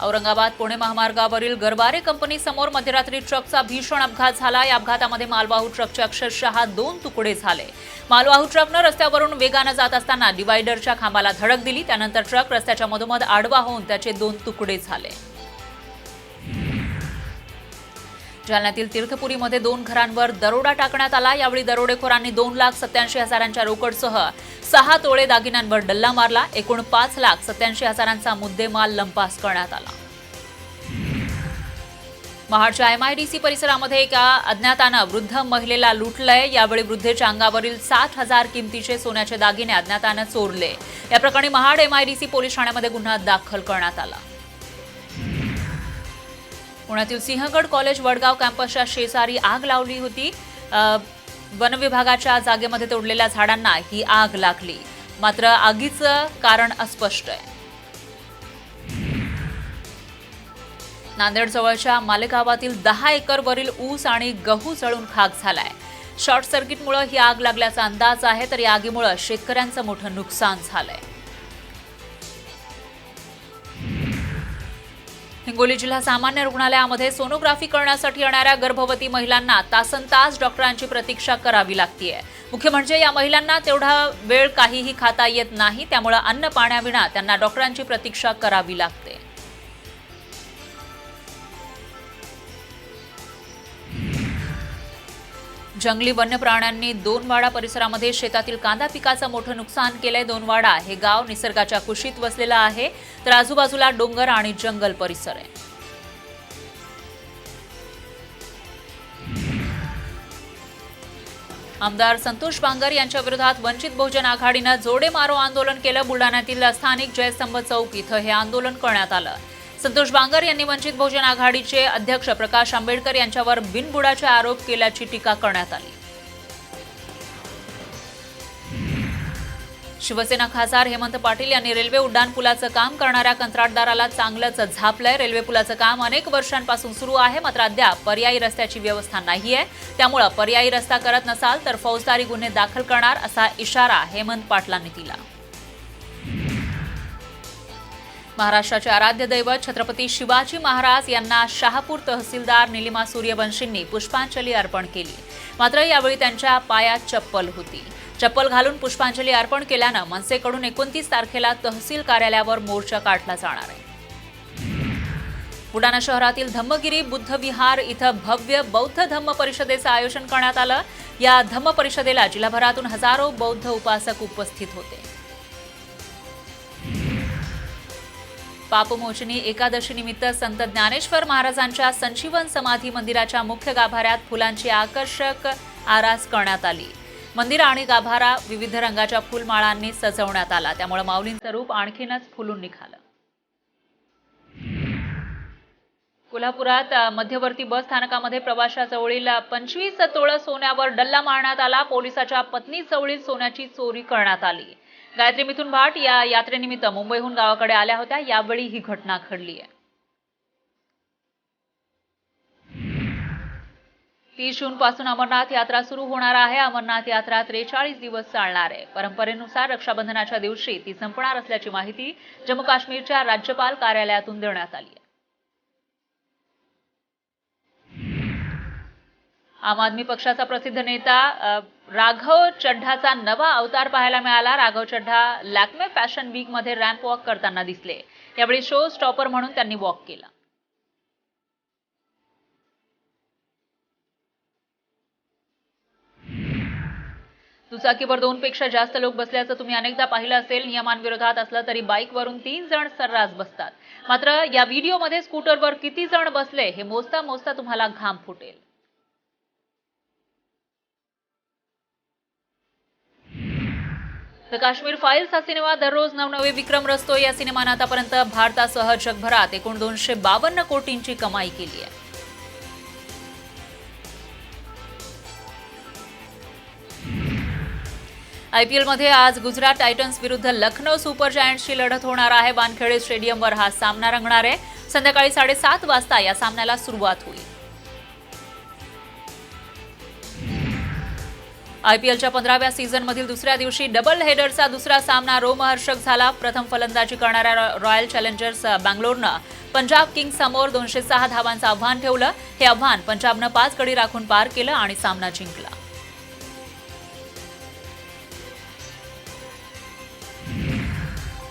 औरंगाबाद पुणे महामार्गावरील गरवारे कंपनी समोर मध्यरात्री ट्रकचा भीषण अपघात झाला। या अपघातामध्ये मालवाहू ट्रकचे अक्षरशः 2 तुकडे झाले। मालवाहू ट्रकनं रस्त्यावरून वेगाने जात असताना डिवायडरच्या खांबाला धडक दिली। त्यानंतर ट्रक रस्त्याच्या मधोमध आडवा होऊन त्याचे 2 तुकडे झाले। जालन्यातील तीर्थपुरीमध्ये 2 घरांवर दरोडा टाकण्यात आला। यावेळी दरोडेखोरांनी 2,87,000 रोकडसह 6 तोळे दागिन्यांवर डल्ला मारला। एकूण 5,87,000चा मुद्देमाल लंपास करण्यात आला। महाडच्या MIDC परिसरामध्ये एका अज्ञातानं वृद्ध महिलेला लुटलंय। यावेळी वृद्धेच्या अंगावरील 60,000 किमतीचे सोन्याचे दागिने अज्ञातानं चोरले। या प्रकरणी महाड MIDC पोलीस ठाण्यामध्ये गुन्हा दाखल करण्यात आला। पुण्यातील सिंहगड कॉलेज वडगाव कॅम्पसच्या शेजारी आग लावली होती। वन विभागाच्या जागेमध्ये तोडलेल्या झाडांना ही आग लागली, मात्र आगीचं कारण अस्पष्ट आहे। नांदेड जवळच्या मालेगावातील 10 एकरवरील ऊस आणि गहू जळून खाक झालाय। शॉर्ट सर्किटमुळे ही आग लागल्याचा अंदाज आहे, तर या आगीमुळे शेतकऱ्यांचं मोठं नुकसान झालंय। हिंगोली जिल्हा सामान्य रुग्णालयामध्ये सोनोग्राफी करण्यासाठी येणाऱ्या गर्भवती महिलांना तासनतास डॉक्टरांची प्रतीक्षा करावी लागतेय। मुख्य म्हणजे या महिलांना तेवढा वेळ काहीही खाता येत नाही, त्यामुळे अन्न पाण्याविना त्यांना डॉक्टरांची प्रतीक्षा करावी लागते। जंगली वन्य प्राण्यांनी दोनवाडा परिसरामध्ये शेतातील कांदा पिकाचं मोठं नुकसान केलंय। दोनवाडा हे गाव निसर्गाच्या कुशीत वसलेलं आहे, तर आजूबाजूला डोंगर आणि जंगल परिसर आहे। आमदार संतोष बांगर यांच्या विरोधात वंचित बहुजन आघाडीनं जोडे मारो आंदोलन केलं। बुलढाण्यातील स्थानिक जयस्तंभ चौक इथं हे आंदोलन करण्यात आलं। संतोष बांगर यांनी वंचित बहुजन आघाडीचे अध्यक्ष प्रकाश आंबेडकर यांच्यावर बिनबुडाचे आरोप केल्याची टीका करण्यात आली। शिवसेना खासदार हेमंत पाटील यांनी रेल्वे उड्डाणपुलाचं काम करणाऱ्या कंत्राटदाराला चांगलंच झापलंय। रेल्वे पुलाचं काम अनेक वर्षांपासून सुरू आहे, मात्र अद्याप पर्यायी रस्त्याची व्यवस्था नाहीये। त्यामुळे पर्यायी रस्ता करत नसाल तर फौजदारी गुन्हे दाखल करणार असा इशारा हेमंत पाटलांनी दिला। महाराष्ट्राचे आराध्य दैवत छत्रपती शिवाजी महाराज यांना शहापूर तहसीलदार निलिमा सूर्यवंशींनी पुष्पांजली अर्पण केली, मात्र यावेळी त्यांच्या पायात चप्पल होती। चप्पल घालून पुष्पांजली अर्पण केल्यानं मनसेकडून 29 तारखेला तहसील कार्यालयावर मोर्चा काढला जाणार आहे। बुलढाणा शहरातील धम्मगिरी बुद्ध विहार इथं भव्य बौद्ध धम्म परिषदेचं आयोजन करण्यात आलं। या धम्म परिषदेला जिल्हाभरातून हजारो बौद्ध उपासक उपस्थित होते। पापमोचनी एकादशी निमित्त संत ज्ञानेश्वर महाराजांच्या संजीवन समाधी मंदिराच्या मुख्य गाभाऱ्यात फुलांची आकर्षक आरास करण्यात आली। मंदिर आणि गाभारा विविध रंगाच्या फुलमाळांनी सजवण्यात आला, त्यामुळे माऊलींचं रूप आणखीनच फुलून निघालं। कोल्हापुरात मध्यवर्ती बस स्थानकामध्ये प्रवाशाजवळील 25 तोळे सोन्यावर डल्ला मारण्यात आला। पोलिसाच्या पत्नीजवळील सोन्याची चोरी करण्यात आली। गायत्री मिथुन भाट या यात्रेनिमित्त मुंबईहून गावाकडे आल्या होत्या, यावेळी ही घटना घडली आहे। 30 जून पासून अमरनाथ यात्रा सुरू होणार आहे। अमरनाथ यात्रा 43 दिवस चालणार आहे। परंपरेनुसार रक्षाबंधनाच्या दिवशी ती संपणार असल्याची माहिती जम्मू काश्मीरच्या राज्यपाल कार्यालयातून देण्यात आली आहे। आम आदमी पक्षाचा प्रसिद्ध नेता राघव चड्ढाचा नवा अवतार पाहायला मिळाला। राघव चड्ढा लॅक्मे फॅशन वीक मध्ये रॅम्प वॉक करताना दिसले। यावेळी शो स्टॉपर म्हणून त्यांनी वॉक केला। दुचाकीवर 2 पेक्षा जास्त लोक बसल्याचं तुम्ही अनेकदा पाहिलं असेल। नियमांविरोधात असलं तरी बाईकवरून 3 जण सर्रास बसतात, मात्र या व्हिडिओमध्ये स्कूटरवर किती जण बसले हे मोजता मोजता तुम्हाला घाम फुटेल। द काश्मीर फाईल्स हा सिनेमा दररोज नवनवे विक्रम रचतोय। या सिनेमानं आतापर्यंत भारतासह जगभरात एकूण 252 कोटींची कमाई केली आहे। IPL मध्ये आज गुजरात टायटन्स विरुद्ध लखनौ सुपर जायंट्सची लढत होणार आहे। वानखेडे स्टेडियमवर हा सामना रंगणार आहे। संध्याकाळी 7:30 वाजता या सामन्याला सुरुवात होईल। IPLच्या 15व्या सीझनमधील दुसऱ्या दिवशी डबल हेडरचा दुसरा सामना रोमहर्षक झाला। प्रथम फलंदाजी करणाऱ्या रॉयल चॅलेंजर्स बंगलोरनं पंजाब किंग्स समोर 206 धावांचं आव्हान ठेवलं. हे आव्हान पंजाबनं 5 गडी राखून पार केलं आणि सामना जिंकला.